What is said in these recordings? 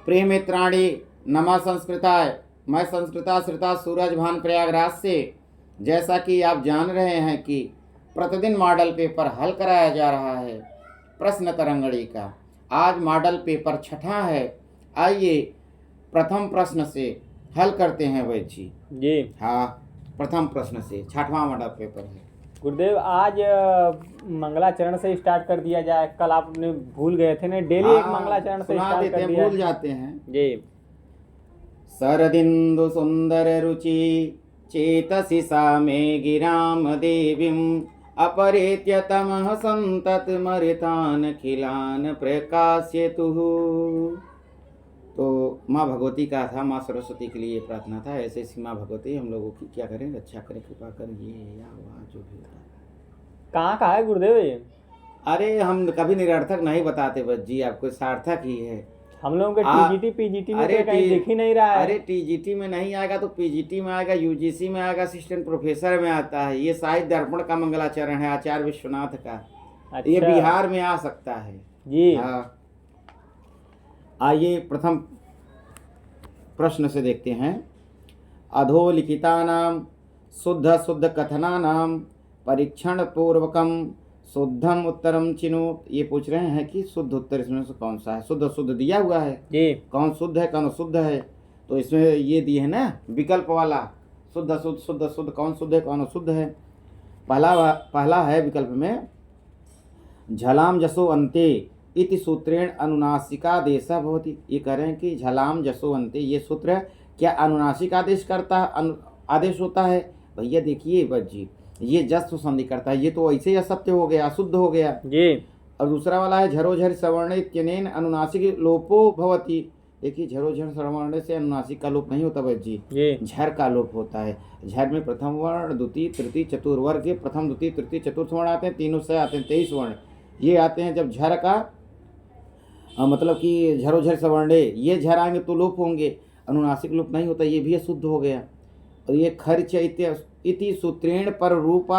प्रिय मित्राणि नमः संस्कृताय। मैं संस्कृता श्रिता सूरज भान प्रयागराज से। जैसा कि आप जान रहे हैं कि प्रतिदिन मॉडल पेपर हल कराया जा रहा है प्रश्न तरंगड़ी का। आज मॉडल पेपर छठा है। आइए प्रथम प्रश्न से हल करते हैं वैद जी। जी हाँ, प्रथम प्रश्न से छठवां मॉडल पेपर है। गुरुदेव, आज मंगलाचरण से स्टार्ट कर दिया जाए। कल आपने भूल गए थे ना, डेली एक हाँ, मंगलाचरण से सुना स्टार्ट देते कर हैं, दिया भूल जाते हैं। जी। शरदिन्दु सुंदर रुचि चेतसि सा मे गिरां देवीम् अपरेत्य तमः संततमरितान् खिलान् प्रकाशयतुः। तो माँ भगवती का था, माँ सरस्वती के लिए प्रार्थना था। ऐसे ऐसी माँ भगवती हम लोगों की क्या करें, रक्षा करें, कृपा करें, ये या वहाँ जो भी होता है। कहाँ का है गुरुदेव ये? अरे हम कभी निरर्थक नहीं बताते बस जी, आपको सार्थक ही है। हम लोगों के टीजीटी पीजीटी में तो कहीं दिख ही नहीं रहा है। अरे टीजीटी में नहीं आएगा तो पीजीटी में आएगा, यूजीसी में आएगा, असिस्टेंट प्रोफेसर में आता है। ये साहित्य दर्पण का मंगलाचरण है आचार्य विश्वनाथ का। अच्छा। ये बिहार में आ सकता है जी। हाँ। आइए प्रथम प्रश्न से देखते हैं। अधोलिखितानां शुद्ध शुद्ध कथनानां परीक्षण पूर्वकम शुद्धम उत्तरम चिनो। ये पूछ रहे हैं कि शुद्ध उत्तर इसमें से कौन सा है। शुद्ध शुद्ध दिया हुआ है जी। कौन शुद्ध है कौन अशुद्ध है, तो इसमें ये दिए है ना विकल्प वाला, शुद्ध शुद्ध शुद्ध शुद्ध, कौन शुद्ध है कौन अशुद्ध है। पहला है विकल्प में झलाम जसो अंते इति सूत्रेण अनुनासिका देशा भवति। ये कह रहे हैं कि झलाम जसो अंते, ये सूत्र क्या अनुनासिक आदेश करता आदेश होता है। भैया देखिए बस जी, ये जस्व संधि करता है, ये तो ऐसे ही असत्य हो गया, अशुद्ध हो गया जी। और दूसरा वाला है झरोझर सवर्ण इत्यनेन अनुनासिक लोपो भवति। देखिए झरोझर सवर्ण से अनुनासिक का लोप नहीं होता बस जी, झर का लोप होता है। झर में प्रथम वर्ण द्वितीय तृतीय चतुर्वर्ग के प्रथम द्वितीय तृतीय चतुर्थ वर्ण आते हैं, तीनों से आते हैं 23 वर्ण। ये आते हैं जब झर का मतलब कि झरोझर सवर्ण ये झर आएंगे तो लोप होंगे, अनुनासिक लोप नहीं होता, ये भी अशुद्ध हो गया। और ये खर्च इति सूत्रेण पर रूप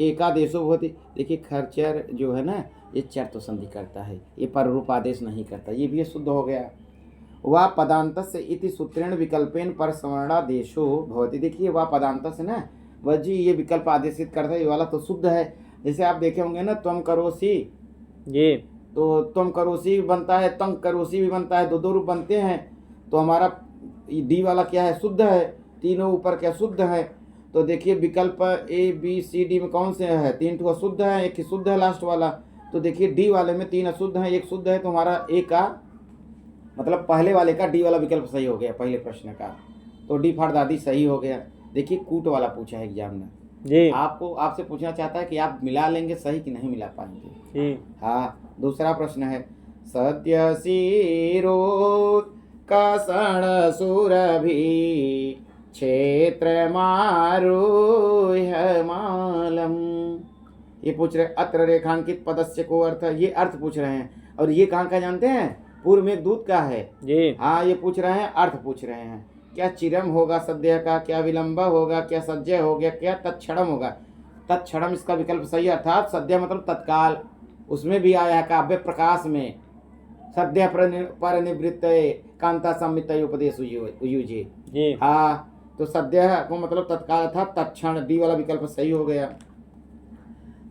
एकादेशो भवति। देखिए खर्चर जो है ना, ये चर तो संधि करता है, ये पर रूप आदेश नहीं करता, ये भी शुद्ध हो गया। वा पदांतस्य इति सूत्रेण विकल्पेन पर स्वर्णादेशो भवति। देखिए वा पदांतस्य ना वह जी, ये विकल्प आदेशित करता है, ये वाला तो शुद्ध है। जैसे आप देखे होंगे ना त्वम करोसी जी, तो त्वम करोसी बनता है, तंग करोसी भी बनता है, दो रूप बनते हैं। तो हमारा डी वाला क्या है, शुद्ध है। तीनों ऊपर क्या शुद्ध है। तो देखिए विकल्प ए बी सी डी में कौन से है, 3 ठो अशुद्ध है, एक ही शुद्ध है लास्ट वाला। तो देखिए डी वाले में 3 अशुद्ध है, एक शुद्ध है, तो हमारा ए का मतलब पहले वाले का डी वाला विकल्प सही हो गया पहले प्रश्न का। तो डी फाड़ दादी सही हो गया। देखिए कूट वाला पूछा है एग्जाम में जी। आपसे पूछना चाहता है कि आप मिला लेंगे सही कि नहीं मिला पाएंगे जी। हाँ। दूसरा प्रश्न है सत्य सीरो कसण सुरभि क्षेत्र मारूह्य मालम। ये पूछ रहे अत्र रेखांकित पदस्य को अर्थ, ये अर्थ पूछ रहे हैं। और ये कहाँ का जानते हैं, पूर्व में दूत का है जी। हाँ। ये पूछ रहे हैं अर्थ पूछ रहे हैं, क्या चिरम होगा सद्य का, क्या विलंब होगा, क्या सज्जय हो गया, क्या तत्क्षणम होगा। तत्क्षणम इसका विकल्प सही, अर्थात सद्य मतलब तत्काल। उसमें भी आया है काव्य प्रकाश में, सद्य पर निवृत्त कांता संहित उपदेश युजे जी। हाँ। तो सद्य को मतलब तत्काल था, तत्क्षण डी वाला विकल्प सही हो गया।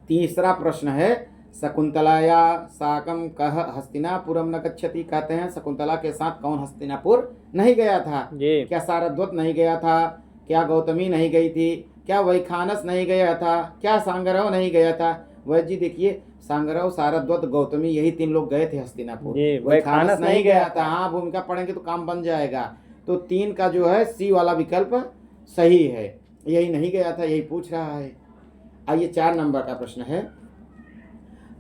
तीसरा प्रश्न है शकुंतलाया साकम कह हस्तिनापुरम न गच्छति। कहते हैं शकुंतला के साथ कौन हस्तिनापुर नहीं गया था जी। क्या सारद्वत नहीं गया था, क्या गौतमी नहीं गई थी, क्या वैखानस नहीं गया था, क्या सांगरव नहीं गया था। वह जी देखिए सांगरव सारद्वत गौतमी यही 3 लोग गए थे हस्तिनापुर, वैखानस नहीं गया था। हाँ भूमिका पढ़ेंगे तो काम बन जाएगा। तो 3 का जो है सी वाला विकल्प सही है, यही नहीं गया था, यही पूछ रहा है। आइए 4 नंबर का प्रश्न है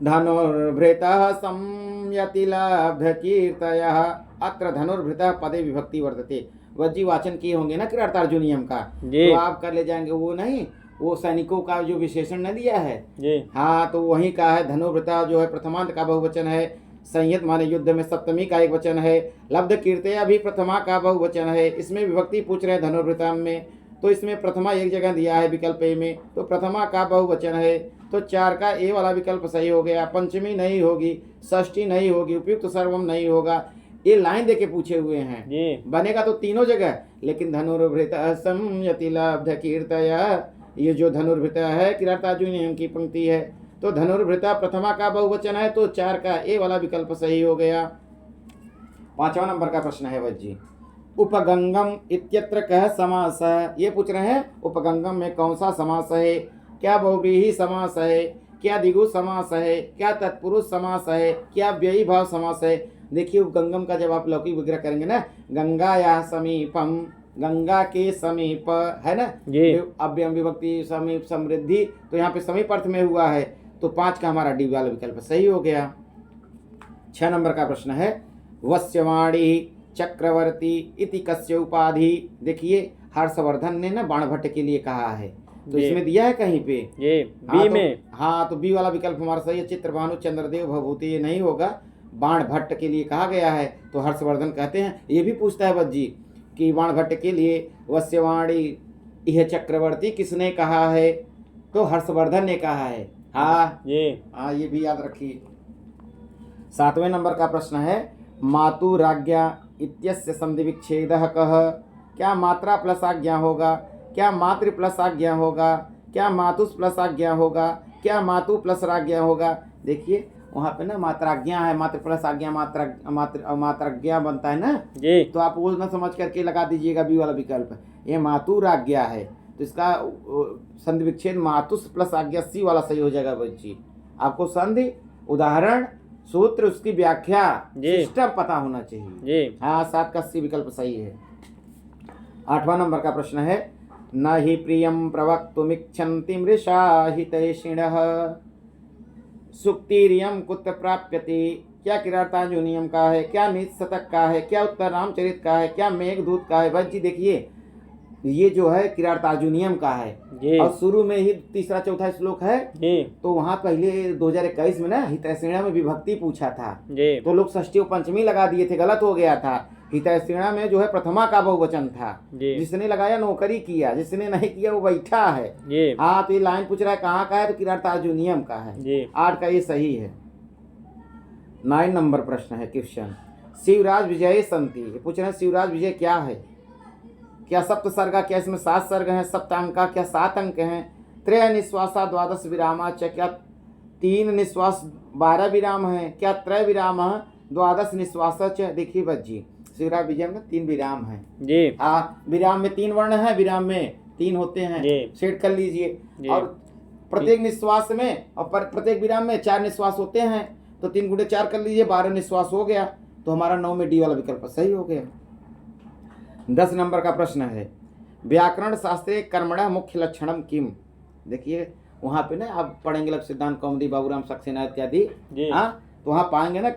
धनुर्भृतः संयतिलब्ध कीर्तयः। अत्र धनुर्भृतः पदे विभक्ति वर्तते। वज्जी वाचन किए होंगे ना कृतार्जुनियम का, तो आप कर ले जाएंगे। वो नहीं, वो सैनिकों का जो विशेषण न दिया है जी। हाँ, तो वहीं का है। धनुर्भृतः जो है प्रथमांत का बहुवचन है, संयत माने युद्ध में सप्तमी का एक वचन है, लब्ध कीर्तया भी प्रथमा का बहुवचन है। इसमें विभक्ति पूछ रहे हैं धनुर्भृतम में, तो इसमें प्रथमा एक जगह दिया है विकल्प ए में, तो प्रथमा का बहुवचन है। तो 4 का ए वाला विकल्प सही हो गया। पंचमी नहीं होगी, षष्ठी नहीं होगी, उपयुक्त सर्वम नहीं होगा। ये लाइन देके पूछे हुए हैं जी बनेगा तो तीनों जगह, लेकिन धनुर्भृत संयति लब्ध कीर्तया, ये जो धनुर्भृत है किरातार्जुनीयम की पंक्ति है, तो धनुर्भृता प्रथमा का बहुवचन है, तो 4 का ए वाला विकल्प सही हो गया। 5वां नंबर का प्रश्न है वज्जी, उपगंगम इत्यत्र कह समास है। ये पूछ रहे हैं उपगंगम में कौन सा समास है, क्या बहुव्रीहि समास है, क्या द्विगु समास है, क्या तत्पुरुष समास है, क्या व्ययी भाव समास है। देखिए उपगंगम का जब आप लौकिक विग्रह करेंगे ना, गंगा या समीपम, गंगा के समीप है ना, जी अव्ययम विभक्ति समीप समृद्धि, तो यहाँ पे समीप अर्थ में हुआ है, तो 5 का हमारा डी वाला विकल्प सही हो गया। 6 नंबर का प्रश्न है, वस्यवाणी चक्रवर्ती इति कस्य उपाधि। देखिए हर्षवर्धन ने ना बाणभट्ट के लिए कहा है, तो जी। इसमें दिया है कहीं पे ये बी में हाँ, तो बी वाला विकल्प हमारा सही है। चित्रभानु चंद्रदेव भभूति, ये नहीं होगा, बाणभट्ट के लिए कहा गया है, तो हर्षवर्धन कहते हैं। ये भी पूछता है बज्जी कि बाणभट्ट के लिए वस्यवाणी यह चक्रवर्ती किसने कहा है, तो हर्षवर्धन ने कहा है। हाँ ये भी याद रखिए। 7वें नंबर का प्रश्न है, मातुराज्ञा इत्यस्य संधि विच्छेदः कः। क्या मात्रा प्लस आज्ञा होगा, क्या मातृ प्लस आज्ञा होगा, क्या मातुस प्लस आज्ञा होगा, क्या मातु प्लस राज्ञा होगा। देखिए वहाँ पे ना मात्राज्ञा है, मातृ प्लस आज्ञा मात्राज्ञा बनता है ना जी, तो आप वो ना समझ करके लगा दीजिएगा बी वाला विकल्प। ये मातुराज्ञा है, तो इसका संधि विच्छेद मातुस प्लस आज्ञा सी वाला सही हो जाएगा बच्ची। आपको संधि, उदाहरण, सूत्र, उसकी व्याख्या, सिस्टम पता होना चाहिए जी। हाँ, 7 का सी विकल्प सही है। 8वां नंबर का प्रश्न है, न हि प्रियं प्रवक्तुमिच्छन्ति मृषा हितैषिणः सुक्तिरियं कुत्र प्राप्यते। क्या किरातार्जुनीयम का है, क्या नीत शतक का है, क्या उत्तर रामचरित का है, क्या मेघदूत का है। बस जी देखिए ये जो है किरातार्जुनीयम का है जी और शुरू में ही 3रा 4था श्लोक है, जी तो वहाँ पहले 2021 में ना हितैषिणा में विभक्ति पूछा था, जी तो लोग षष्ठी और पंचमी लगा दिए थे, गलत हो गया था। हितैषिणा में जो है प्रथमा का बहुवचन था, जी जिसने लगाया नौकरी किया, जिसने नहीं किया वो बैठा है। जी हाँ, तो ये लाइन पूछ रहा है कहाँ का है, तो किरातार्जुनीयम का है। जी 8 का ये सही है। 9 नंबर प्रश्न है क्वेश्चन, शिवराज विजय संति। ये पूछ रहे हैं शिवराज विजय क्या है, क्या सप्त सर्गा, क्या इसमें 7 सर्ग हैं, सप्तांका क्या 7 अंक हैं, त्रय निश्वासा 12 विरामा च, क्या 3 निश्वास 12 विराम है, क्या त्रय विराम 12 निश्वास च। देखिए बच्ची शिवराज विजय में 3 विराम है जी हाँ, विराम में 3 वर्ण है, विराम में 3 होते हैं, सेट कर लीजिए। और प्रत्येक निश्वास में और प्रत्येक विराम में 4 निश्वास होते हैं, तो 3 गुणे 4 कर लीजिए, 12 निश्वास हो गया, तो हमारा 9 में डी वाला विकल्प सही हो गया। 10 नंबर का प्रश्न है, व्याकरण शास्त्रे कर्मणः मुख्य लक्षणम किम। देखिए वहाँ पे ना आप पढ़ेंगे लक्ष्य सिद्धांत कौमुदी बाबूराम सक्सेना इत्यादि, हाँ, तो वहाँ पाएंगे ना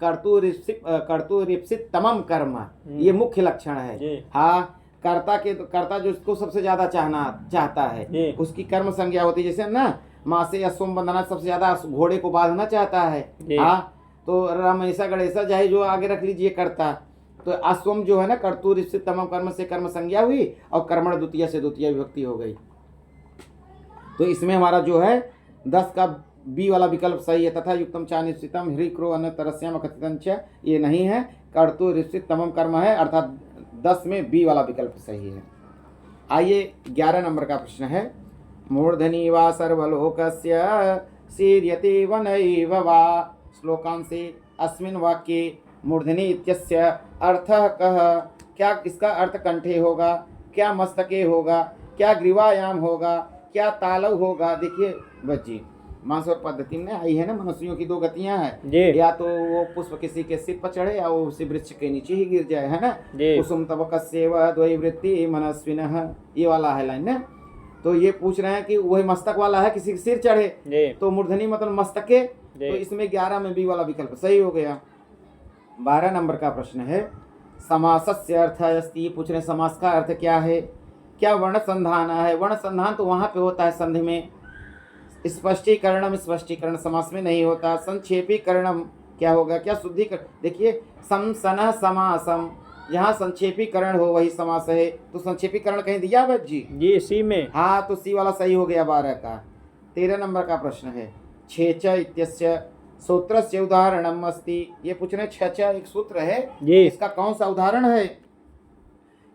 कर्तुरिप्सित तमम कर्म, ये मुख्य लक्षण है। हाँ, कर्ता जो उसको सबसे ज्यादा चाहता है उसकी कर्म संज्ञा होती है। जैसे ना माँ से अश्वम बंधना, सबसे ज्यादा घोड़े को बांधना चाहता है। हाँ, तो रमेशा गणेशा जाए जो आगे रख लीजिए कर्ता, तो अश्वम जो है ना कर्तुरिप्सित तमम कर्म से कर्म संज्ञा हुई और कर्मण द्वितीय से द्वितीय विभक्ति हो गई। तो इसमें हमारा जो है 10 का बी वाला विकल्प सही है। तथा युक्तम चा निश्चितम ह्री क्रो अन्न तरस्याम कथितं च, ये नहीं है, कर्तुरिप्सित तमम कर्म है, अर्थात 10 में बी वाला विकल्प सही है। आइए 11 नंबर का प्रश्न है, मूर्धनि वा सर्वलोकस्य सीर्यते वनैव वा। श्लोकांशे अस्मिन् वाक्ये मूर्धनि इत्यस्य अर्थः कः। क्या इसका अर्थ कंठे होगा, क्या मस्तके होगा, क्या ग्रीवायाम होगा, क्या तालव होगा। देखिए बच्ची मानसवर पद्धति में आई है ना, मनुष्यों की 2 गतियां हैं, या तो वो पुष्प किसी के सिर पर चढ़े या वो उसी वृक्ष के नीचे ही गिर जाए, है ना। कुसुम तवकस्यैव द्वैवृत्ति मनस्विनः, ये वाला है लाइन ना। तो ये पूछ रहे हैं कि वही मस्तक वाला है, किसी के सिर चढ़े, तो मूर्धनि मतलब मस्तके, तो इसमें 11 में बी वाला विकल्प सही हो गया। 12 नंबर का प्रश्न है, समासस्य अर्थः अस्ति। पूछ रहे समास का अर्थ क्या है, क्या वर्ण संधान है। वर्ण संधान तो वहाँ पे होता है संधि में, स्पष्टीकरण समास में नहीं होता। संक्षेपीकरणम क्या होगा, क्या शुद्धिकरण। देखिए समसनः समासम, जहाँ संक्षेपीकरण हो वही समास है, तो संक्षेपीकरण कहीं दिया बस जी सी में। हाँ, तो सी वाला सही हो गया 12 का। 13 नंबर का प्रश्न है, छेच इत्यस्य सूत्रस्य उदाहरणम अस्ति। ये पूछ रहे हैं छेच एक सूत्र है, इसका कौन सा उदाहरण है?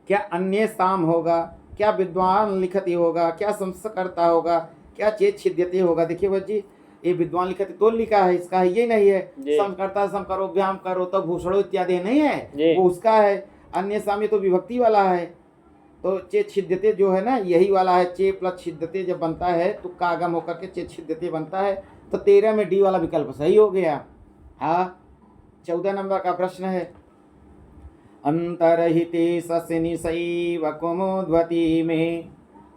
क्या अन्य साम होगा, क्या विद्वान लिखती होगा, क्या संस्कर्ता होगा, क्या चेत छिद्यते होगा। देखिए बच्ची, ये विद्वान लिखती तो लिखा है, इसका ये नहीं है। समकर्ता सम करो, व्याम करो तो भूषणो इत्यादि नहीं है, वो उसका है। अन्य साम ये तो विभक्ति वाला है। तो चेत छिद्यते जो है ना, यही वाला है। चे प्लस छिद्यते जब बनता है तो कागम होकर के चेत छिद्यते बनता है। तो 13 में डी वाला विकल्प सही हो गया। हाँ, 14 नंबर का प्रश्न है, अंतरहिते ससनि सैव कुमुद्वती में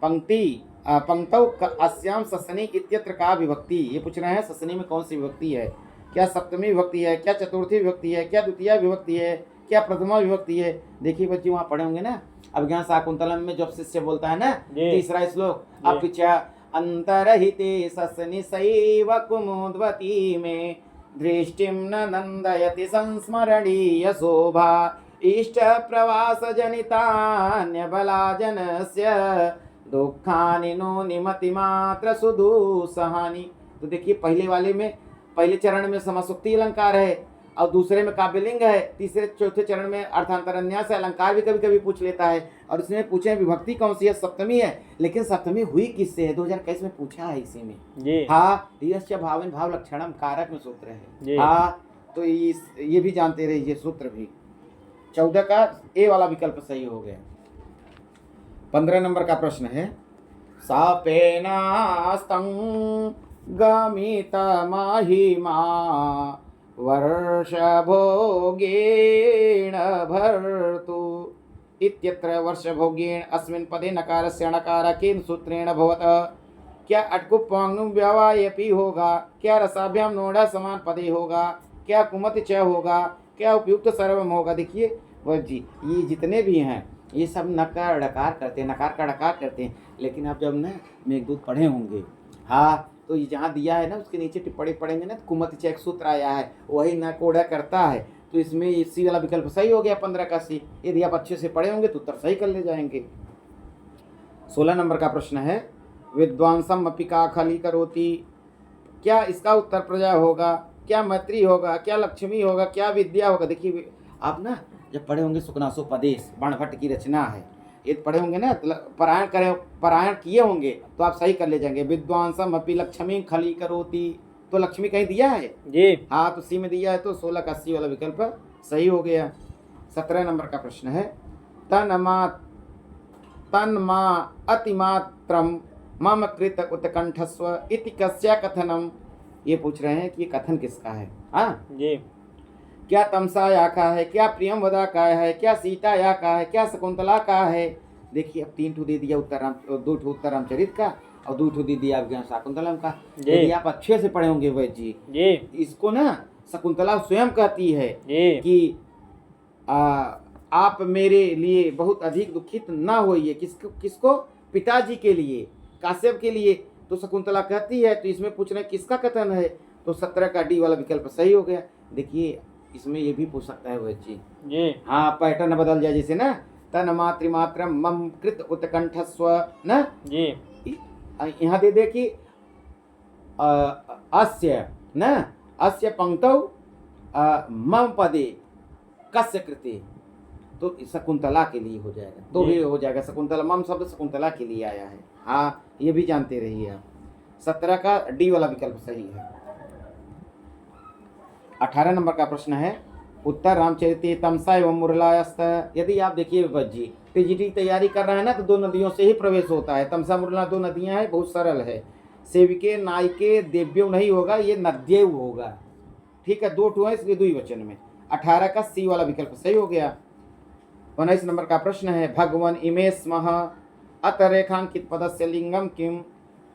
पंक्तौ अस्याम ससनी इत्यत्र का विभक्ति। ये पूछ रहे हैं ससनी में कौन सी विभक्ति है? क्या सप्तमी विभक्ति है, क्या चतुर्थी विभक्ति है, क्या द्वितीय विभक्ति है, क्या प्रथमा विभक्ति है? देखिए बच्चे, वहाँ पढ़े होंगे ना अभिज्ञान शाकुंतलम में, जब शिष्य बोलता है ना तीसरा श्लोक, अब पीछे अंतरहिते ससनि सैव कुमुद्वती में दृष्टिं न नंदयति संस्मरणीय शोभा इष्ट प्रवास जनितान्य बलाजनस्य दुखानि नो निमति मात्र सुदुसहानि। तो देखिए, पहले वाले में, पहले चरण में समासोक्ति अलंकार है और दूसरे में काव्यलिंग है, तीसरे चौथे चरण में अर्थांतरन्यास है। अलंकार भी कभी कभी पूछ लेता है। और इसमें पूछे विभक्ति कौन सी है? सप्तमी है। लेकिन सप्तमी हुई किससे है? 2021 में पूछा है इसी में। हाँ, यस्य भावेन भाव लक्षणम कारक में सूत्र है। हाँ, तो ये भी जानते रहिए सूत्र भी। 14 का ए वाला विकल्प सही हो गया। 15 नंबर का प्रश्न है, सापेनास्तं गमित महिमा वर्षभोगेण भर्तु इत्यत्र वर्षभोगेण अस्मिन् पदे नकारस्य णकार केन सूत्रेण भवतः? क्या अटकुप्वांगनुम व्यवायपि होगा, क्या रसाभ्याम नोडा समान पदे होगा, क्या कुमत च होगा, क्या उपयुक्त सर्वम होगा? देखिए वह जी, ये जितने भी हैं ये सब नकार डकार करते हैं, नकार का डकार करते हैं। लेकिन आप जब ना मेघदूत पढ़े होंगे, हाँ, तो ये जहाँ दिया है ना उसके नीचे टिप्पणी पढ़ेंगे ना, कुमत च एक सूत्र आया है, वही न कोड़ा करता है। तो इसमें सी वाला विकल्प सही हो गया, 15 का सी। यदि आप अच्छे से पढ़े होंगे तो उत्तर सही कर ले जाएंगे। 16 नंबर का प्रश्न है, विद्वांसम अपि का खली करोति। क्या इसका उत्तर प्रजा होगा, क्या मैत्री होगा, क्या लक्ष्मी होगा, क्या विद्या होगा? देखिए, आप ना जब पढ़े होंगे सुकनासो पदेश बाणभट्ट की रचना है, ये पढ़े होंगे ना, पारायण किए होंगे तो आप सही कर ले जाएंगे। विद्वांसम अपि लक्ष्मी खली करोति, तो लक्ष्मी कहीं दिया है जी? हाँ, तो सी में दिया है, तो 16 का सी वाला विकल्प सही हो गया। 17 नंबर का प्रश्न है, तन्मा अतिमात्रम मम कृत उत्कंठस्व इति कस्या कथनम। ये पूछ रहे हैं कि ये कथन किसका है? हाँ जी, क्या तमसा या का है, क्या प्रियमवदा का है, क्या सीता या का है, क्या शकुंतला का है? देखिए, अब 3 ठो दे दिया उत्तर, 2 ठो उत्तर रामचरित का और 2 ठो दे दिया अभिज्ञान शाकुंतलम का। यदि आप अच्छे से पढ़े होंगे वैद्य जी, इसको ना शकुंतला स्वयं कहती है कि आप मेरे लिए बहुत अधिक दुखित ना होइए। किसको? पिताजी के लिए, काश्यप के लिए। तो शकुंतला कहती है। तो इसमें पूछ रहे हैं किसका कथन है? तो 17 का डी वाला विकल्प सही हो गया। देखिए, इसमें ये भी पूछ सकता है वैद्य जी, हाँ, पैटर्न बदल जाए, जैसे ना तन मातृमात्रम मम कृत उत्कंठस्व ना जी, यहाँ दे दे कि अस्य न अस्य पंक्तौ मम पदे कस्य कृते, तो शकुंतला के लिए हो जाएगा, तो भी हो जाएगा। शकुंतला, मम शब्द शकुंतला के लिए आया है। हाँ, ये भी जानते रहिए आप। 17 का डी वाला विकल्प सही है। 18 नंबर का प्रश्न है, उत्तर रामचरित तमसा एवं मुरलायस्त। यदि आप देखिए बज्जी टीजीटी तैयारी कर रहे हैं ना, तो 2 नदियों से ही प्रवेश होता है। तमसा मुरला 2 नदियां हैं, बहुत सरल है। सेविके नायके देव्यो नहीं होगा, ये नद्येव होगा। ठीक है, 2 ठो है इसलिए द्विवचन में। 18 का सी वाला विकल्प सही हो गया। 19 नंबर का प्रश्न है, भगवन इमे स्मः अतरेखांकित पदस्य लिंगम किम।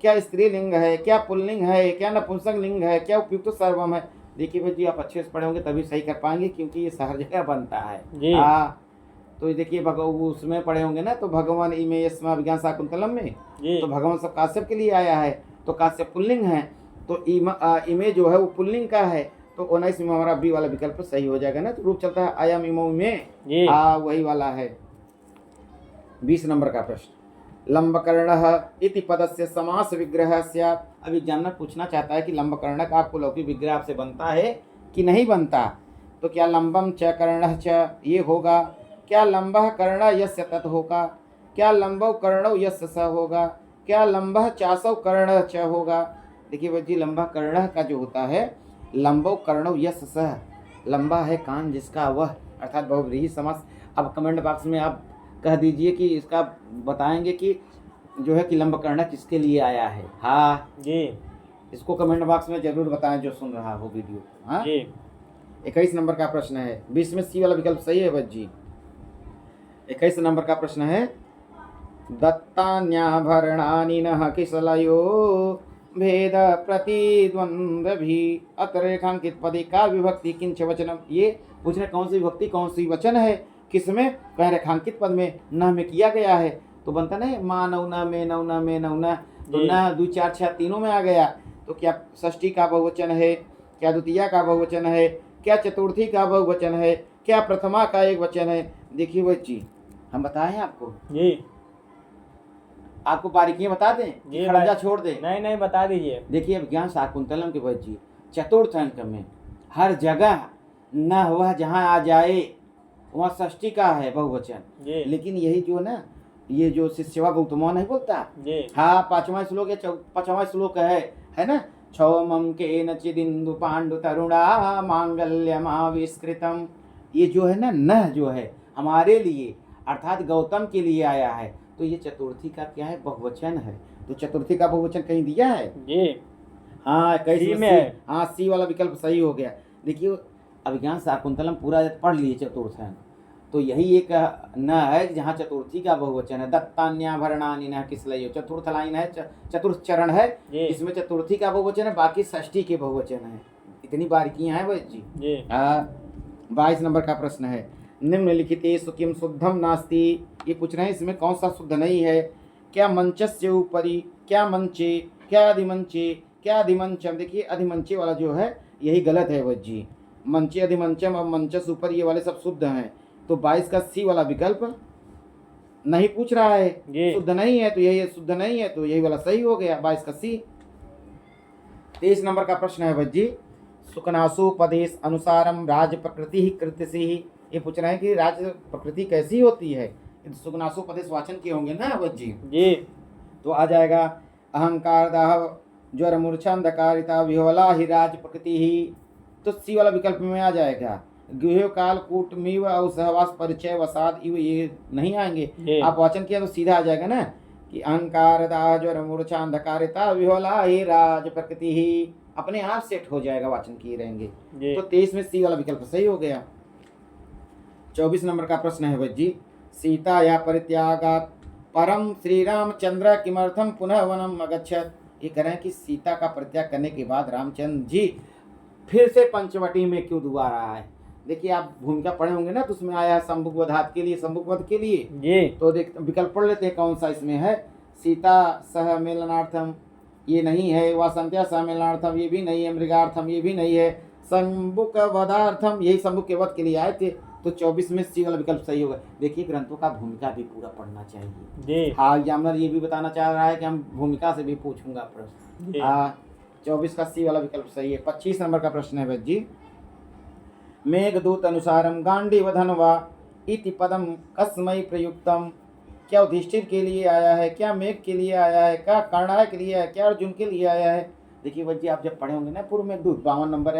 क्या स्त्रीलिंग है, क्या पुल्लिंग है, क्या नपुंसक लिंग है, क्या उपयुक्त सर्वम है? देखिए भाई जी, आप अच्छे से पढ़े होंगे तभी सही कर पाएंगे, क्योंकि ये हर जगह बनता है। हाँ, तो देखिए उसमें पढ़े होंगे ना, तो भगवान इमे स्मः विज्ञान शाकुंतलम में, तो भगवान सब काश्यप के लिए आया है, तो काश्यप पुल्लिंग है, तो इमे जो है वो पुल्लिंग का है। तो 19 में हमारा बी वाला विकल्प सही हो जाएगा ना। तो रूप चलता है आयाम इमो में, वही वाला है। 20 नंबर का प्रश्न, लंबकर्णः इति पदस्य समास विग्रह स्यात्। अब एग्जामिनर पूछना चाहता है कि लंबकर्णक आपको लौकिक विग्रह आपसे बनता है कि नहीं बनता। तो क्या लंबम च कर्णः च ये होगा, क्या लंबः कर्ण यस्य तत् होगा, क्या लंबौ कर्णौ यस्य स होगा, क्या लंबः चासौ कर्ण च होगा। देखिए बच्ची, लंबा कर्ण का जो होता है, लंबौ कर्णौ यस्य स, लंबा है कान जिसका वह, अर्थात बहुव्रीहि समास। अब कमेंट बॉक्स में आप कह दीजिए कि इसका बताएंगे कि जो है कि लंबकर्ण किसके लिए आया है। हाँ जी, इसको कमेंट बॉक्स में जरूर बताएं जो सुन रहा हो वीडियो। हाँ जी 21 नंबर का प्रश्न है, 20 में सी वाला विकल्प सही है बच्ची। 21 नंबर का प्रश्न है, दत्तान्याभरणानि नः किसलयो भेद प्रतिद्वंद्व भी अतरेखांकित पदे का विभक्ति किंच वचनम। ये पूछ रहे कौन सी विभक्ति कौन सी वचन है, किसमें, कह रेखांकित पद में, न में किया गया है। तो बनता नहीं माँ नौना में नौना में नौना, तो न 2 4 6 तीनों में आ गया। तो क्या षष्ठी का बहुवचन है, क्या द्वितीया का बहुवचन है, क्या चतुर्थी का बहुवचन है, क्या प्रथमा का एक वचन है। देखिए बच्ची, हम बताएं आपको, जी आपको बारीकियां बता दें कि खड़ंजा छोड़ दें। नहीं नहीं बता दीजिए। देखिए अभिज्ञान शाकुंतलम के बच्ची चतुर्थ अंक में हर जगह न वह जहाँ आ जाए वहाँ षष्ठी का है बहुवचन, लेकिन यही जो ना, ये जो शिष्यवा गौतमो नहीं बोलता। हाँ 5वां श्लोक या 5वां श्लोक है ना, क्षौमम के नचिदिंदु पांडु तरुणा मांगल्यमाविष्कृतम। ये जो है ना, न जो है हमारे लिए अर्थात गौतम के लिए आया है। तो ये चतुर्थी का क्या है, बहुवचन है। तो चतुर्थी का बहुवचन कहीं दिया है जी। हाँ कैसे में है। हाँ सी वाला विकल्प सही हो गया। देखिए अभिज्ञान शाकुंतलम पूरा पढ़ लिए चतुर्थ है, तो यही एक न है जहाँ चतुर्थी का बहुवचन है। दत्तान्याभरणानि नः किसलयो, चतुर्थ लाइन है, चतुर्थ चरण है, इसमें चतुर्थी का बहुवचन है, बाकी षष्ठी के बहुवचन है। इतनी बारीकियां हैं बच्ची। 22 नंबर का प्रश्न है, निम्नलिखितेषु किम शुद्धम नास्ति। ये पूछ रहे हैं इसमें कौन सा शुद्ध नहीं है। क्या मंचस्य ऊपरी, क्या मंचे, क्या अधिमंचे, क्या अधिमंचम। देखिए अधिमंचे वाला जो है यही गलत है बच्ची। मंचे अधिमंचम और मंचस ऊपर ये वाले सब शुद्ध हैं। तो 22 का सी वाला विकल्प नहीं पूछ रहा है, शुद्ध नहीं है, तो यही शुद्ध नहीं है, तो यही वाला सही हो गया 22 का सी। 23 नंबर का प्रश्न है बच्ची, सुकनासोपदेश अनुसारम राज प्रकृति ही कृत्य से ही। ये पूछ रहे हैं कि राज प्रकृति कैसी होती है। सुकनासोपदेश वाचन के होंगे ना बच्ची जी। तो आ जाएगा अहंकार दाह ज्वर मूर्छा अंधकारिता विह्वला ही राज प्रकृति ही। तो सी वाला विकल्प में आ जाएगा। गृह काल कूटमीव और सहवास परिचय वसाद इव ये नहीं आएंगे। आप वाचन किया तो सीधा आ जाएगा ना कि अहंकार दाह ज्वर मूर्छा अंधकारिता विह्वला ही राज प्रकृति ही, अपने आप सेट हो जाएगा, वाचन किए रहेंगे। तो 23 में सी वाला विकल्प सही हो गया। 24 नंबर का प्रश्न है बच्ची, सीता या परित्यागात परम श्री रामचंद्र किमर्थम पुनः वनम अगच्छत। ये कह रहे हैं कि सीता का परित्याग करने के बाद रामचंद्र जी फिर से पंचवटी में क्यों दोबारा आए। देखिए आप भूमिका पढ़े होंगे ना, तो उसमें आया है संभुवधात के लिए, संभुवध के लिए जी। तो देख विकल्प पढ़ लेते हैं कौन सा इसमें है। सीता सह मिलनार्थम ये नहीं है, वासंत्या सह मिलनार्थम ये भी नहीं है, मृगार्थम ये भी नहीं है, संबुक वधार्थम यही संबुक के वध के लिए आए थे। तो 24 में सी वाला विकल्प सही होगा। देखिए ग्रंथों का भूमिका भी पूरा पढ़ना चाहिए। हाँ एग्जामिनर ये भी बताना चाह रहा है कि हम भूमिका से भी पूछूंगा प्रश्न। हाँ 24 का सी वाला विकल्प सही है। 25 नंबर का प्रश्न है बच्ची, मेघदूत अनुसारम गांडीव धनवा इति पदम कस्मै प्रयुक्तम। क्या युधिष्ठिर के लिए आया है, क्या मेघ के लिए आया है, क्या कर्णाय के लिए आया है, क्या अर्जुन के लिए आया है। देखिए बच्ची आप जब पढ़े होंगे ना पूर्व में 52 नंबर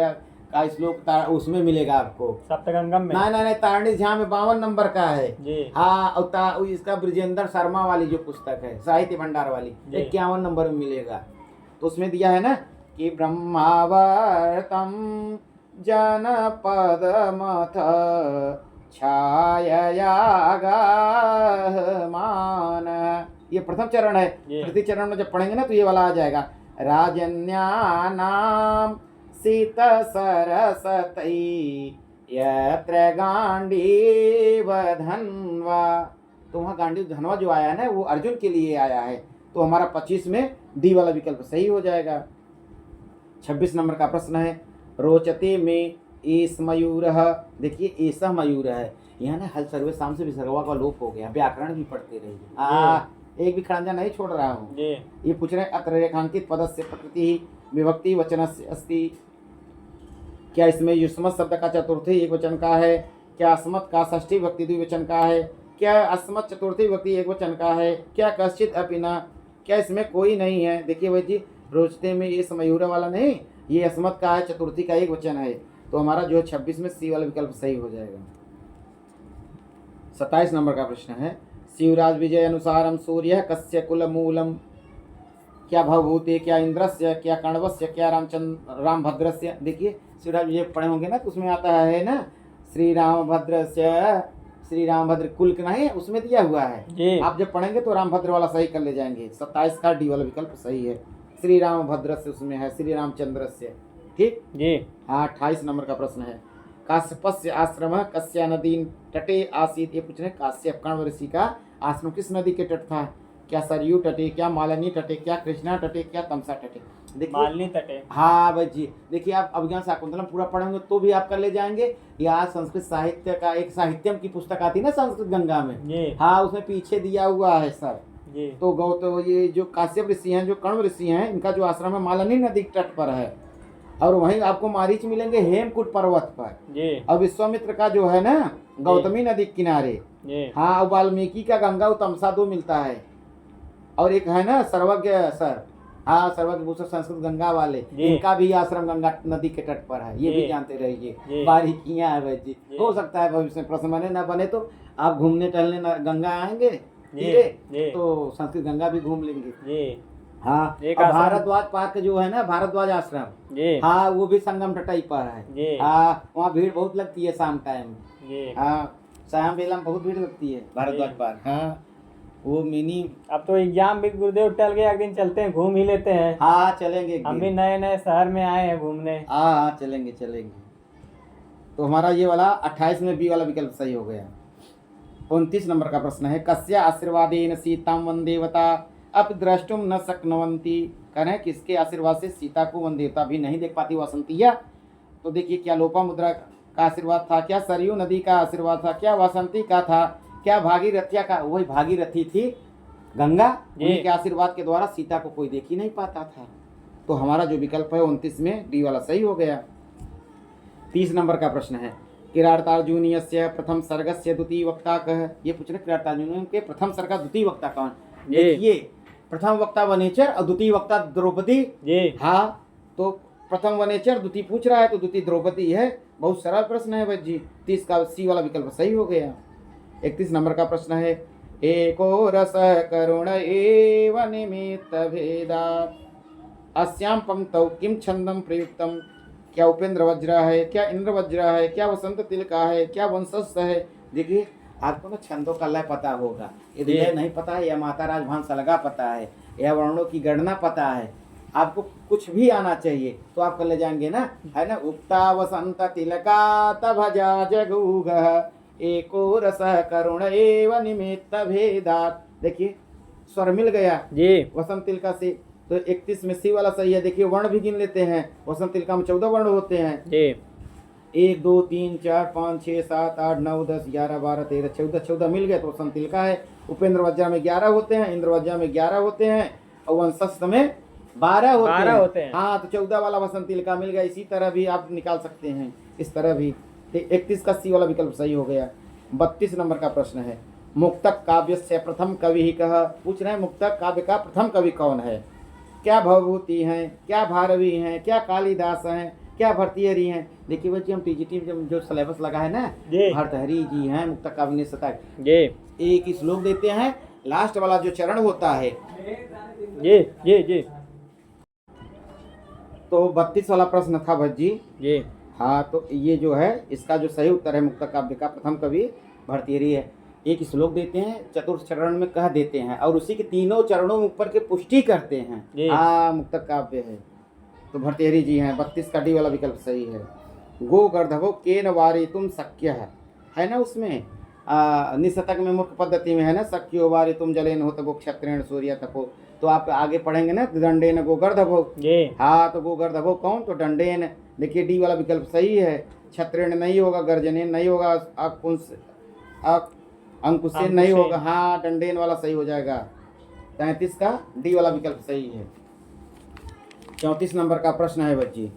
का श्लोक उसमें मिलेगा आपको, सप्तगंगम में। नहीं तारणी झा में 52 नंबर का है जी। हाँ और इसका ब्रिजेंद्र शर्मा वाली जो पुस्तक है साहित्य भंडार वाली 51 नंबर में मिलेगा। तो उसमें दिया है ना कि ब्रह्मावर्तम जनपद मथ छायागाहमान, ये प्रथम चरण है। प्रति चरण में जब पढ़ेंगे ना तो ये वाला आ जाएगा, राजन्यानाम सीत सरसतई यत्र गांडीव धन्वा। तो वहाँ गांडीव धनवा जो आया है ना वो अर्जुन के लिए आया है। तो हमारा 25 में डी वाला विकल्प सही हो जाएगा। 26 नंबर का प्रश्न है, रोचते में एस मयूर। देखिए ऐसा मयूर है यहाँ ना हल सर्वे शाम से विसर्गवा का लोप हो गया, व्याकरण भी पढ़ते रहिए। एक भी खड़ंजा नहीं छोड़ रहा हूँ। जी ये पूछ रहे अत्र रेखांकित पदस्य प्रकृति विभक्ति वचनस्य अस्ति, क्या इसमें युष्मत् शब्द का चतुर्थी एक वचन का है, क्या अस्मत् का षष्ठी विभक्ति द्विवचन का है, क्या अस्मत् चतुर्थी विभक्ति एक वचन का है, क्या कश्चित अपि न, क्या इसमें कोई नहीं है। देखिए भाई जी, रोचते में ये समयूरा वाला नहीं, ये अस्मत् का है, चतुर्थी का एक वचन है, तो हमारा जो है 26 में सी वाला विकल्प सही हो जाएगा। 27 नंबर का प्रश्न है शिवराज विजय अनुसारम सूर्य कस्य कुल मूलम, क्या भवभूति, क्या इंद्रस्य, क्या कण्वस्य, क्या रामभद्रस्य। देखिए शिवराज विजय पढ़े होंगे ना, तो उसमें आता है ना श्री रामभद्र कुल का नहीं है, उसमें दिया हुआ है जी। आप जब पढ़ेंगे तो रामभद्र वाला सही कर ले जाएंगे। 27 का डी वाला विकल्प सही है, श्री रामभद्र से उसमें है श्री रामचंद्र से। ठीक जी हाँ। 28 नंबर का प्रश्न है काश्यपस्य आश्रम कस्या नदी तटे आसीत। ये पूछ रहे काश्यप कण्व ऋषि का आश्रम किस नदी के तट था, क्या सरयू तटे, क्या मालिनी तटे, क्या कृष्णा तटे, क्या तमसा तटे। देखिए मालिनी तटे। हाँ भाई जी, देखिए आप अभिज्ञान शाकुंतलम पूरा पढ़ेंगे तो भी आप कर ले जाएंगे। या संस्कृत साहित्य का एक साहित्यम की पुस्तक आती है ना संस्कृत गंगा में, जी हाँ उसमें पीछे दिया हुआ है सर। जी तो गौतम ये जो काश्यप ऋषि हैं, जो कण्व ऋषि हैं, इनका जो आश्रम है मालिनी नदी के तट पर है, और वहीं आपको मारीच मिलेंगे हेमकूट पर्वत पर। जी और विश्वामित्र का जो है ना गौतमी नदी के किनारे। जी हाँ, वाल्मीकि का गंगा तमसा 2 मिलता है, और एक है ना सर्वज्ञ सर, हाँ सर्वज्ञ भूषण संस्कृत गंगा वाले, इनका भी आश्रम गंगा नदी के तट पर है, ये भी जानते रहिए। बारीकियां है भाई जी। हो सकता है भविष्य में प्रश्न बने ना बने तो आप घूमने टहलने गंगा आएंगे तो संस्कृत गंगा भी घूम लेंगे। जी हाँ, और भारद्वाज पार्क जो है ना, भारद्वाज आश्रम, जी हाँ वो भी संगम तटाई पर है। जी हाँ, वहाँ भीड़ बहुत लगती है शाम टाइम। जी हाँ, शाम बेला में बहुत भीड़ लगती है भारद्वाज पार्क। हाँ, वो मिनी। अब तो एग्जाम भी गुरुदेव टल गए, एक दिन चलते हैं, घूम ही लेते हैं। हाँ चलेंगे, हम भी नए नए शहर में आए हैं घूमने। हाँ चलेंगे चलेंगे। तो हमारा ये वाला 28 में बी वाला विकल्प सही हो गया। 29 नंबर का प्रश्न है कस्या आशीर्वादेन सीताम वंदेवता अब द्रष्टुम न शक्नुवन्ति। करें किसके आशीर्वाद से सीता को वन देवता भी नहीं देख पाती वसंतिया। तो देखिए क्या लोपामुद्रा का आशीर्वाद था, क्या सरयू नदी का आशीर्वाद था, क्या वसंती का था, क्या भागीरथिया का। वही भागीरथी थी गंगा, उनके आशीर्वाद के द्वारा सीता को कोई देख ही नहीं पाता था। तो हमारा जो विकल्प है 29 में डी वाला सही हो गया। 30 नंबर का प्रश्न है किरातार्जुनीयस्य प्रथम सर्गस्य द्वितीय वक्ता कह। ये पूछ रहे किरातार्जुनीय के प्रथम सर्ग का द्वितीय वक्ता कौन। देखिए प्रथम वक्ता वनेचर और द्वितीय वक्ता द्रौपदी। हाँ, तो प्रथम वनेचर, द्वितीय पूछ रहा है तो द्वितीय द्रौपदी है। बहुत सरल प्रश्न है भाई जी। 30 का सी वाला विकल्प सही हो गया। 31 नंबर का प्रश्न है एको रस करुण एव निमित्त भेदा अस्याम पंक्तौ किम छंदम प्रयुक्तम। क्या उपेंद्र वज्र है, क्या इंद्र वज्र है, क्या वसंत तिलका है, क्या वंशस्थ है। देखिए आपको ना छंदों का लय पता होगा, यदि लय नहीं पता है या माता राजभान सलगा पता है या वर्णों की गणना पता है, आपको कुछ भी आना चाहिए तो आप कर ले जाएंगे ना, है ना। उक्ता वसंत तिलका तभजा जगूग एको रस करुण एव निमित्त भेदात। देखिए स्वर मिल गया जी वसंत तिलका से, तो 31 में सी वाला सही है। देखिए वर्ण भी गिन लेते हैं, वसंत तिलका में 14 वर्ण होते हैं जी। 1 2 3 4 5 6 7 8 9 10 11 12 13 14 मिल गए तो वसंत तिलका है। उपेंद्र वज्रा में 11 होते हैं, इंद्र वज्रा में 11 होते हैं और वंशस्थ में 12 होते हैं। हाँ, तो 14 वाला वसंत तिलका मिल गया। इसी तरह भी आप निकाल सकते हैं, इस तरह भी। 31 का सी वाला विकल्प सही हो गया। 32 नंबर का प्रश्न है मुक्तक काव्य से प्रथम कवि ही कह। पूछ रहे हैं मुक्तक काव्य का प्रथम कवि कौन है। क्या भवभूति हैं, क्या भारवी हैं, क्या कालिदास हैं, क्या भर्तृहरि हैं। देखिए बच्चे हम टीजीटी में जो सिलेबस लगा है ना, भर्तृहरि जी हैं मुक्तक काव्य ने शतक। एक ही श्लोक देते हैं, लास्ट वाला जो चरण होता है जी। तो 32 वाला प्रश्न था भज्जी जी। हाँ, तो ये जो है इसका जो सही उत्तर है मुक्तक काव्य का प्रथम कवि भर्तृहरि है। एक श्लोक देते हैं, चतुर्थ चरण में कह देते हैं और उसी के तीनों चरणों में ऊपर के पुष्टि करते हैं। हाँ, मुक्तक काव्य है तो भर्तृहरि जी हैं। 32 का डी वाला विकल्प सही है। गो गर्धवो केन वारी तुम शक्य है ना उसमें निशतक में मुख्य पद्धति में है ना, शक्यो वारी तुम जलेन हो तबो क्षत्रेण सूर्य तपो। तो आप आगे पढ़ेंगे ना दंडेन गो गर्धवो। हाँ, तो गो गर्धवो कौन, तो दंडेन। देखिए डी वाला विकल्प सही है। क्षत्रेण नहीं होगा, गर्जनेन नहीं होगा, अंकुशेन नहीं होगा। हाँ, दंडेन वाला सही हो जाएगा। 33 का डी वाला विकल्प सही है। 34 नंबर का प्रश्न है बच्ची,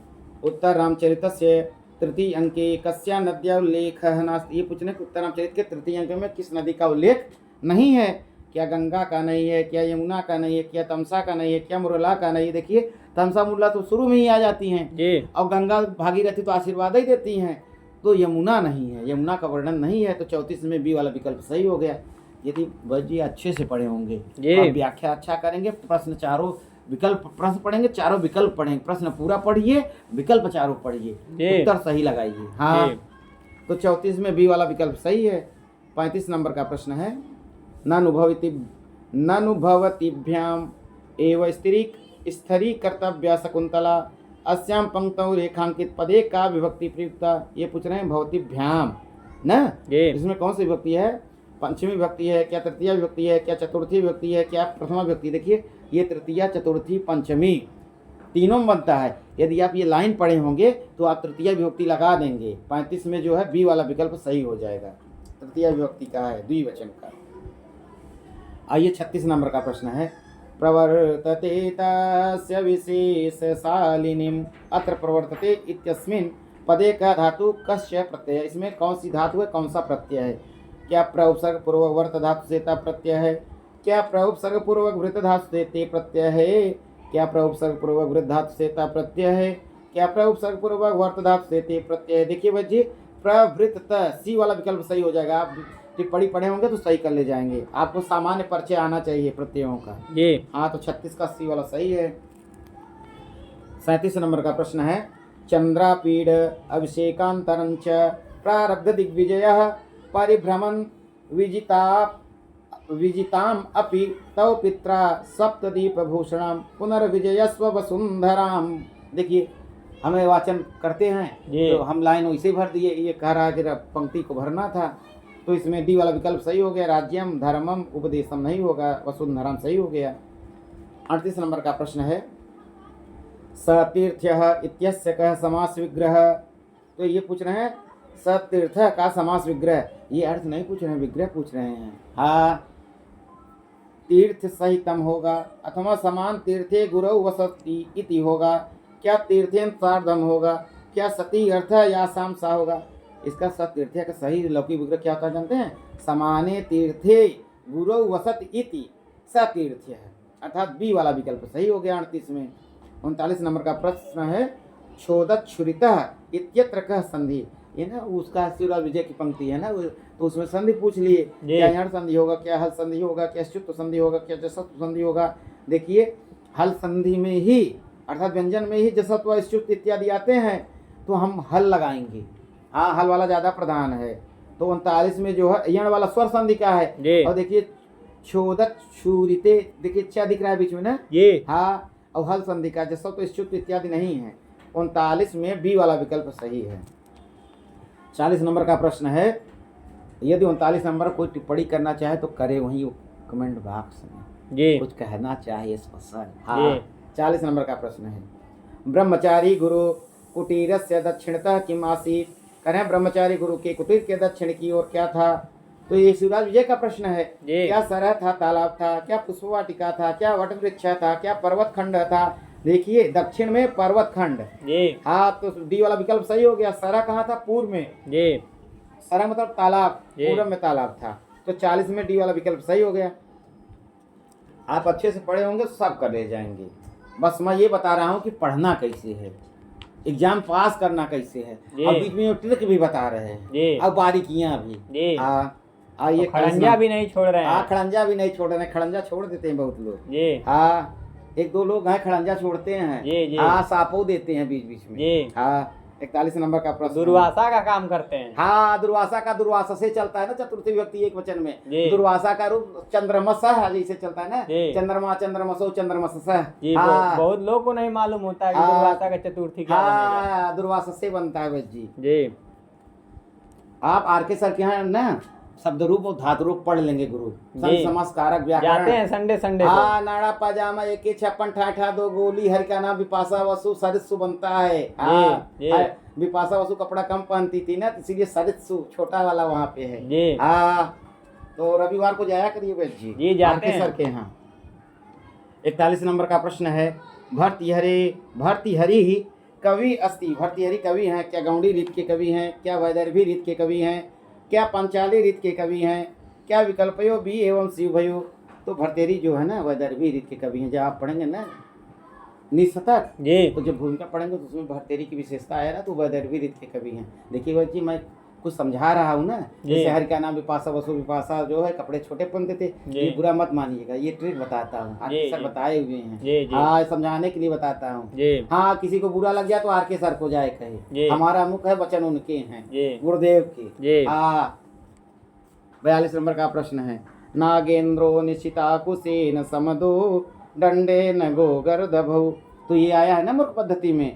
उत्तर रामचरितस्य तृतीय अंके कस्या नद्या उल्लेख नास्ति। ये पूछने उत्तर रामचरित के तृतीय अंक में किस नदी का उल्लेख नहीं है। क्या गंगा का नहीं है, क्या यमुना का नहीं है, क्या तमसा का नहीं है, क्या मुरला का नहीं है। देखिए तमसा मुरला तो शुरू में ही आ जाती हैं और गंगा भागीरथी तो आशीर्वाद ही देती हैं, तो यमुना नहीं है, यमुना का वर्णन नहीं है। तो 34 में बी वाला विकल्प सही हो गया। यदि बस जी अच्छे से पढ़े होंगे, व्याख्या अच्छा करेंगे, प्रश्न चारों विकल्प प्रश्न पढ़ेंगे, चारों विकल्प पढ़ेंगे, प्रश्न पूरा पढ़िए, विकल्प चारों पढ़िए, उत्तर सही लगाइए। हाँ, तो 34 में बी वाला विकल्प सही है। 35 नंबर का प्रश्न है, नानुभवतिभ्याम एवं स्थिरी कर्तव्य शकुंतला अस्याम पंक्तौ रेखांकित पदे का विभक्ति प्रयुक्ता। ये पूछ रहे हैं भवतिभ्याम ना, इसमें कौन सी विभक्ति है? पंचमी विभक्ति है, क्या तृतीय विभक्ति है, क्या चतुर्थी विभक्ति है, क्या प्रथमा विभक्ति। देखिए ये तृतीया चतुर्थी पंचमी तीनों में बनता है। यदि आप ये लाइन पढ़े होंगे तो आप तृतीय विभक्ति लगा देंगे। 35 में जो है बी वाला विकल्प सही हो जाएगा, तृतीय विभक्ति का है, द्विवचन का। आइए 36 नंबर का प्रश्न है, प्रवर्तते तस्य विशेषशालिनीम् अत्र प्रवर्तते इत्यस्मिन् पदे का धातु कस्य प्रत्यय। इसमें कौन सी धातु है, कौन सा प्रत्यय है? क्या प्रउपसर्ग पूर्वक वर्त धातु से ता प्रत्यय है, क्या प्रउपसर्ग पूर्वक वृत्त धातु से ते प्रत्यय है, क्या प्रउपसर्ग पूर्वक वृत्त धातु से ता प्रत्यय है, क्या प्रउपसर्ग पूर्वक वर्त धातु से ते प्रत्यय है। देखिए बच्चे प्रवृत्त सी वाला विकल्प सही हो जाएगा। आप टिप्पणी पढ़े होंगे तो सही कर ले जाएंगे, आपको सामान्य परिचय आना चाहिए प्रत्ययों का। हाँ, तो 36 का सी वाला सही है। 37 नंबर का प्रश्न है, चंद्रापीड अभिषेकांतरंच प्रारब्ध दिग्विजय परिभ्रमण विजिताम अपि तव पित्रा सप्तदीप भूषणम पुनर्विजयस्व वसुंधराम। देखिए हमें वाचन करते हैं तो हम लाइन वैसे भर दिए, ये कह रहा है कि पंक्ति को भरना था, तो इसमें डी वाला विकल्प सही हो गया। राज्यम धर्मम उपदेशम नहीं होगा, वसुंधराम सही हो गया। 38 नंबर का प्रश्न है, सतीर्थ्य इत्यस्य कः समास विग्रह। तो ये पूछ रहे हैं सतीर्थ का समास विग्रह, ये अर्थ नहीं पूछ रहे हैं, विग्रह पूछ रहे हैं। हाँ, तीर्थ सहितम होगा अथवा समान तीर्थे गुरु वसति इति होगा, क्या तीर्थेन सार्धम होगा, क्या सती अर्थ या साम सा होगा। इसका सतीर्थ्य का सही लौकिक विग्रह क्या होता है जानते हैं? समाने तीर्थे गुरु वसत इति सतीर्थ्य, अर्थात बी वाला विकल्प सही हो गया 38 में। 39 नंबर का प्रश्न है, छोदत छुरितः इत्यत्र कः संधि। ये ना उसका शिवराज विजय की पंक्ति है ना, तो उसमें संधि पूछ लिए, क्या यण संधि होगा, क्या हल संधि होगा, क्या श्युत्व संधि होगा, क्या जसत्व संधि होगा। देखिए हल संधि में ही अर्थात व्यंजन में ही जसत्व श्युत्व इत्यादि आते हैं, तो हम हल लगाएंगे। हाँ, हल वाला ज़्यादा प्रधान है। तो 39 में जो है यण वाला स्वर संधि का है। और देखिए छोदत छुरिते, देखिए क्या दिख रहा है बीच में ना, ये हाँ, और हल संधि का जसत्व श्युत्व इत्यादि नहीं है। 39 में बी वाला विकल्प सही है। 40 नंबर का प्रश्न है, यदि 39 नंबर कोई टिप्पणी करना चाहे तो करे वहीं कमेंट बॉक्स में, कुछ कहना चाहिए स्पेशल। हाँ, 40 नंबर का प्रश्न है, ब्रह्मचारी गुरु कुटीरस्य दक्षिणतः किम आसीत्। करें ब्रह्मचारी गुरु के कुटीर के दक्षिण की ओर क्या था। तो ये शिवराज विजय का प्रश्न है। क्या सरह था, तालाब था, क्या पुष्पवाटिका था, क्या वट वृक्ष था, क्या पर्वत खंड था। देखिए दक्षिण में पर्वत खंड। हाँ, तो डी वाला विकल्प सही हो गया। सरह कहाँ था? पूर्व में। सरह मतलब तालाब, पूर्व में तालाब था। तो 40 में डी वाला विकल्प सही हो गया। आप अच्छे से पढ़े होंगे तो सब कर ले जाएंगे। बस मैं ये बता रहा हूँ कि पढ़ना कैसे है, एग्जाम पास करना कैसे है, और बीच में ट्रिक भी बता रहे हैं और बारीकियां भी। हाँ, ये खड़ंजा भी नहीं छोड़ रहे हैं। हाँ, खड़ंजा भी नहीं छोड़ रहे हैं, खड़ंजा छोड़ देते हैं बहुत लोग। हाँ, 1-2 लोग हैं खड़ंजा छोड़ते हैं। हाँ, सापो देते हैं बीच बीच में। हाँ, 41 नंबर का प्रश्न, दुर्वासा का काम करते हैं। हाँ, दुर्वासा का दुर्वासा से चलता है ना, चतुर्थी विभक्ति एक वचन में। दुर्वासा का रूप चंद्रमसः जैसे चलता है ना, चंद्रमा चंद्रमसो चंद्रमसः। बहुत लोग को नहीं मालूम होता है कि दुर्वासा का चतुर्थी क्या बनेगा। हाँ, दुर्वासा से बनता है बस जी। आप आर.के. सर के यहाँ ना शब्द रूप और धातु रूप पढ़ लेंगे गुरु, समास कारक व्याकरण। जाते हैं संडे हाँ, नाड़ा पाजामा 1-56 ठाठा 2 गोली हर का नाम विपाशा वसु सरित्सु बनता है। हाँ, विपाशा वसु कपड़ा कम पहनती थी ना, इसीलिए सरित्सु छोटा वाला वहाँ पे है। हाँ, तो रविवार को जाया करिए बेट जी, जाते हैं सर के यहाँ। 41 नंबर का प्रश्न है, भर्तृहरि ही कवि अस्ति। भर्तृहरि कवि हैं, क्या गौड़ी रीत के कवि हैं, क्या वैदर्भी रीत के कवि हैं, क्या पंचाली रीत के कवि हैं, क्या विकल्पयो बी एवं सी उभयो। तो भर्तृहरि जो है ना वैदर्भी रीत के कवि हैं। जब आप पढ़ेंगे ना निशतक जी तो जब भूमिका पढ़ेंगे तो उसमें भर्तृहरि की विशेषता है ना, तो वैदर्भी रीत के कवि हैं। देखिए भाई जी, मैं कुछ समझा रहा हूँ ना, जैसे हरि का नाम विपाशा बसु, विपाशा जो है कपड़े छोटे पहनते थे, ये बुरा मत मानिएगा, ये ट्रिक बताता हूँ, आरके सर बताए हुए हैं। हाँ, समझाने के लिए बताता हूँ। हाँ, किसी को बुरा लग गया तो आरके सर को जाए कहे, हमारा मुख है वचन उनके हैं, गुरुदेव के। 42 नंबर का प्रश्न है, नागेंद्रो निशिता कुसेन समदो दंडे न गोगर्दभौ। तो ये आया है ना मूर्ख पद्धति में।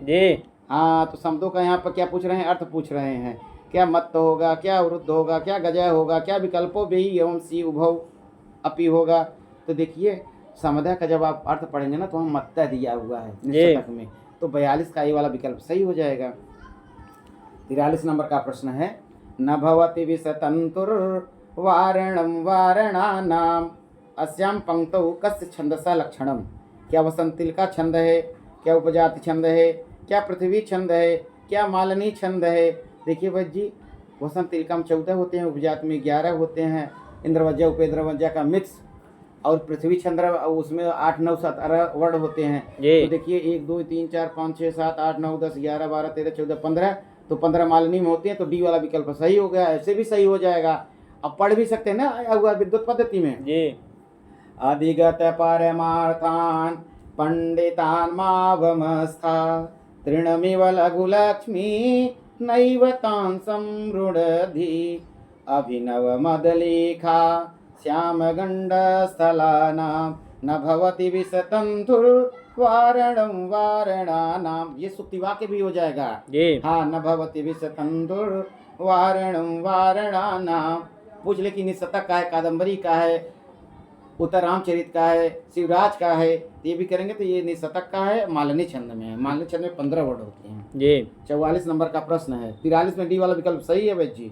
हाँ, तो शब्दों का यहाँ पर क्या पूछ रहे हैं, अर्थ पूछ रहे हैं। क्या मत्त होगा, क्या वृद्ध होगा, क्या गजय होगा, क्या विकल्पों भी एवं सी उभौ अपि होगा। तो देखिए समधा का जब आप अर्थ पढ़ेंगे ना तो हम मत्ता दिया हुआ है निश्चतक में, तो 42 का ये वाला विकल्प सही हो जाएगा। 43 नंबर का प्रश्न है, न भवति विसतंतुर वारणम वारणानाम अस्याम पंक्तौ कस्य छंदसा लक्षणम। क्या वसंतिल का छंद है, क्या उपजाति छंद है, क्या पृथ्वी छंद है, क्या मालिनी छंद है। देखिए भाई जी, वसंत तिलका में 14 होते हैं, उपजाति में 11 होते हैं, इंद्रवज्जा उपेंद्रवज्जा का मिक्स, और पृथ्वी चंद्र उसमें 8 9 17 वर्ड होते हैं। तो देखिए 1 2 3 4 5 6 7 8 9 10 11 12 13 14 15, तो 15 मालिनी में होती हैं, तो डी वाला विकल्प सही हो गया। ऐसे भी सही हो जाएगा। अब पढ़ भी सकते हैं ना, आया हुआ विद्युत पद्धति में। अधिगत परमार्थान पंडितान मावमस्था तृणमिव लघुलक्ष्मी नैव तां संरुणधि अभिनव मदलेखा श्यामगंडस्थलानां न भवति विसतंतुर्वारणं वारणानां। ये सुक्ति वाक्य भी हो जाएगा। हाँ, न भवति विसतंतुर्वारणं वारणानां। पूछ ले कि निशतक का है, कादम्बरी का है, उत्तर रामचरित का है, शिवराज का है, ये भी करेंगे तो ये निशतक का है, मालिनी छंद में है। मालिनी छंद में 15 वर्ड होते हैं। 44 नंबर का प्रश्न है, 43 में डी वाला विकल्प सही है भाई जी।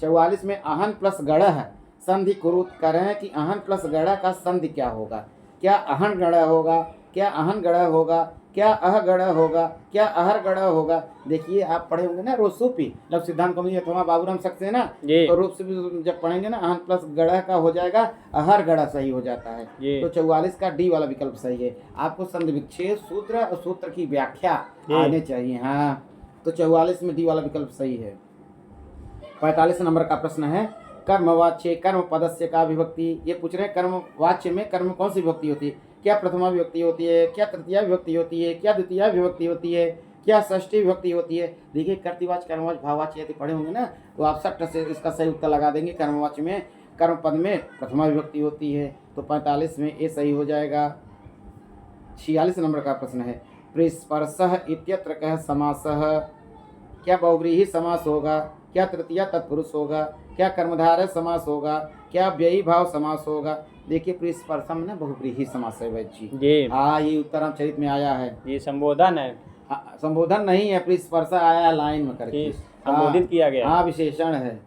44 में अहन प्लस गढ़ है, संधि कुरुत करें कि अहन प्लस गढ़ का संधि क्या होगा। क्या अहन गढ़ होगा, क्या अहन गढ़ होगा, क्या अह गढ़ होगा, क्या अहर गढ़ होगा। देखिए आप पढ़े होंगे ना रोसूपी लव सिद्धांत कौमुदी अथवा बाबूराम सक्सेना ना, तो रूप से भी जब पढ़ेंगे ना अहन प्लस गढ़ का हो जाएगा, अहर गढ़ सही हो जाता है। तो 44 का डी वाला विकल्प सही है। आपको संधि विच्छेद सूत्र और सूत्र की व्याख्या आने चाहिए। हाँ, तो 44 में डी वाला विकल्प सही है। 45 नंबर का प्रश्न है, कर्मवाच्य कर्म पदस्य का विभक्ति। ये पूछ रहे हैं कर्मवाच्य में कर्म कौन सी विभक्ति होती है। क्या प्रथमा विभक्ति होती है, क्या तृतीया विभक्ति होती है, क्या द्वितीय विभक्ति होती है, क्या षष्ठी विभक्ति होती है। देखिए कर्तृवाच्य कर्मवाच्य भाववाच्य यदि पढ़े होंगे ना तो आप 60 से इसका सही उत्तर लगा देंगे। कर्मवाच्य में कर्म पद में प्रथमा विभक्ति होती है, तो 45 में ये सही हो जाएगा। 46 नंबर का प्रश्न है, प्रिस्पर्शः इत्यत्र कः समासः। क्या बहुव्रीहि समास होगा, क्या तृतीया तत्पुरुष होगा, क्या कर्मधारय समास होगा, क्या व्ययी भाव समास होगा। देखिए प्रिस्पर्शम ना बहुव्रीहि समास है वैद जी। हाँ, ये उत्तरामचरित में आया है। ये संबोधन है। संबोधन नहीं है, प्रिस्पर्श आया लाइन में करके संबोधित किया गया। हाँ, विशेषण है।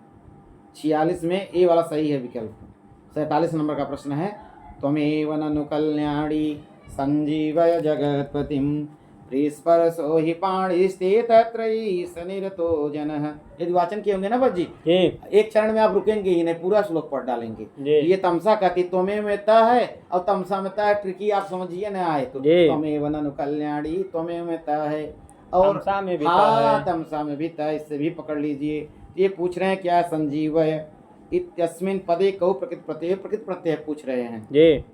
46 में ए वाला सही है विकल्प। 47 नंबर का प्रश्न है, त्वमेव ननु कल्याणी संजीवय जगत्पतिम प्रिस्पर्शो हि पाणिस्ते तत्रैष निरतो जनः। यदि वाचन किए होंगे ना बज्जी, एक चरण में आप रुकेंगे ही नहीं, पूरा श्लोक पढ़ डालेंगे। ये तमसा का त्वमेव में त है और तमसा में त है, ट्रिकी आप समझिए ना आए तो। त्वमेव ननु कल्याणी त्वमेव में त है और तमसा में भी तमसा में भी त, इससे भी पकड़ लीजिए। ये पूछ रहे हैं क्या संजीवय इत्यस्मिन् पदे कौ प्रकृत प्रत्यय पूछ रहे हैं।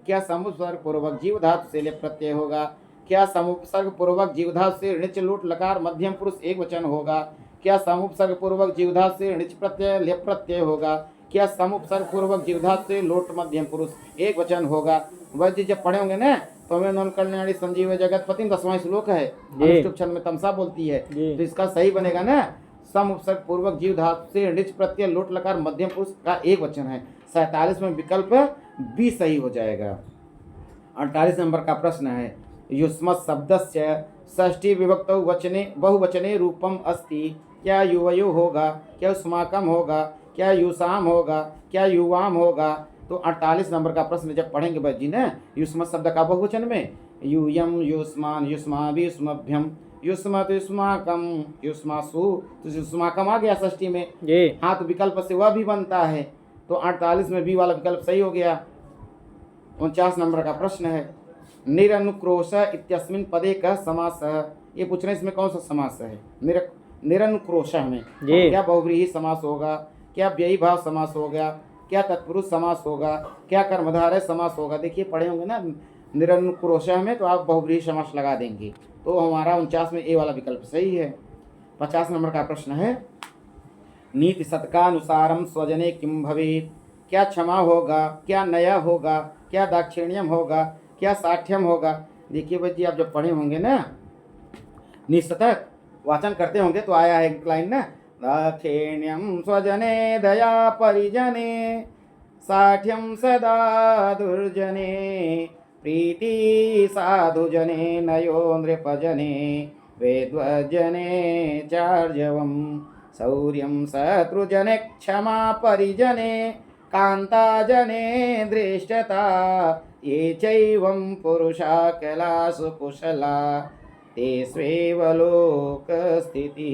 क्या समुपसर्ग पूर्वक जीव धातु से लेप प्रत्यय होगा, क्या समुपसर्ग पूर्वक जीवधातु से ऋच लूट लकार मध्यम पुरुष एक वचन होगा, क्या समुपसर्ग पूर्वक जीवधातु से ऋच प्रत्यय लेप प्रत्यय होगा, क्या समुपसर्ग पूर्वक जीवधातु से लोट मध्यम पुरुष एक वचन होगा। वह जब पढ़े होंगे ना तो हमें नन कल्याणी संजीव जगतपति 10वां श्लोक है, अनुष्टुप छंद में तमसा बोलती है, तो इसका सही बनेगा ना समुपसर्ग पूर्वक जीवधातु से ऋच प्रत्यय लोट लकार मध्यम पुरुष का एक वचन है। 47 में विकल्प बी सही हो जाएगा। 48 नंबर का प्रश्न है, युष्मत् शब्दस्य षष्ठी विभक्तौ वचने बहुवचने रूपम अस्ति। क्या युवयो होगा, क्या युष्माकम होगा, क्या युषाम होगा, क्या युवाम होगा, तो 48 नंबर का प्रश्न जब पढ़ेंगे बस जी ना, युष्मत शब्द का बहुवचन में यूयम युष्मान युष्माभि युष्मभ्यम युष्मत युष्माकम युष्मासु, तो युष्माकम आ गया षष्ठी में। जी हाँ, तो विकल्प से वह भी बनता है, तो 48 में बी वाला विकल्प सही हो गया। 49 नंबर का प्रश्न है, निरनुक्रोश इत्यस्मिन पदे का समास, ये पूछ रहे हैं इसमें कौन सा समास है। निरनुक्रोश में जी। क्या बहुव्रीहि समास होगा, क्या व्ययी भाव समास होगा, क्या तत्पुरुष समास होगा, क्या कर्मधारय समास होगा। देखिए पढ़े होंगे ना निरनुक्रोश में, तो आप बहुव्रीहि समास लगा देंगे, तो हमारा 49 में ए वाला विकल्प सही है। 50 नंबर का प्रश्न है, नीति शतकानुसारम स्वजने किम भवेत्, क्या क्षमा होगा, क्या नया होगा, क्या दाक्षिण्यम होगा, क्या साठ्यम होगा। देखिए भाई जी, आप जब पढ़े होंगे ना निशतक वाचन करते होंगे तो आया है एक लाइन ना, दाक्षिण्यम स्वजने दया परिजने साठ्यम सदा दुर्जने प्रीति साधुजने नयो नृपजने वेद्वजने चार्जवम शौर्यं शत्रुजने क्षमा परिजने कांताजने दृष्टता ये चैवं पुरुषा कैलासु कुशला तेष्वेव लोकस्थितिः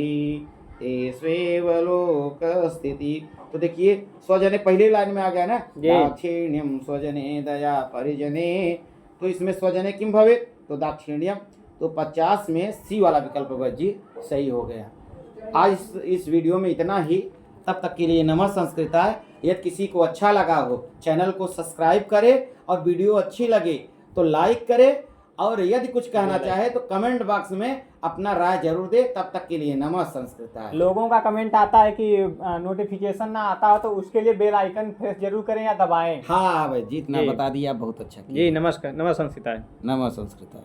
तेष्वेव लोकस्थितिः। तो देखिए स्वजने पहले लाइन में आ गया ना, दाक्षिण्यम स्वजने दया परिजने, तो इसमें स्वजने किम भवेत्, तो दाक्षिण्यम, तो 50 में सी वाला विकल्प बस जी सही हो गया। आज इस वीडियो में इतना ही, तब तक के लिए नमः संस्कृताय। यदि किसी को अच्छा लगा हो चैनल को सब्सक्राइब करें, और वीडियो अच्छी लगे तो लाइक करें, और यदि कुछ कहना चाहे तो कमेंट बॉक्स में अपना राय जरूर दे। तब तक के लिए नमः संस्कृताय। लोगों का कमेंट आता है कि नोटिफिकेशन ना आता हो, तो उसके लिए बेल आइकन प्रेस जरूर करें या दबाएं। हाँ भाई, जितना बता दिया बहुत अच्छा किया। जी नमस्कार, नमः संस्कृताय। नमः संस्कृताय।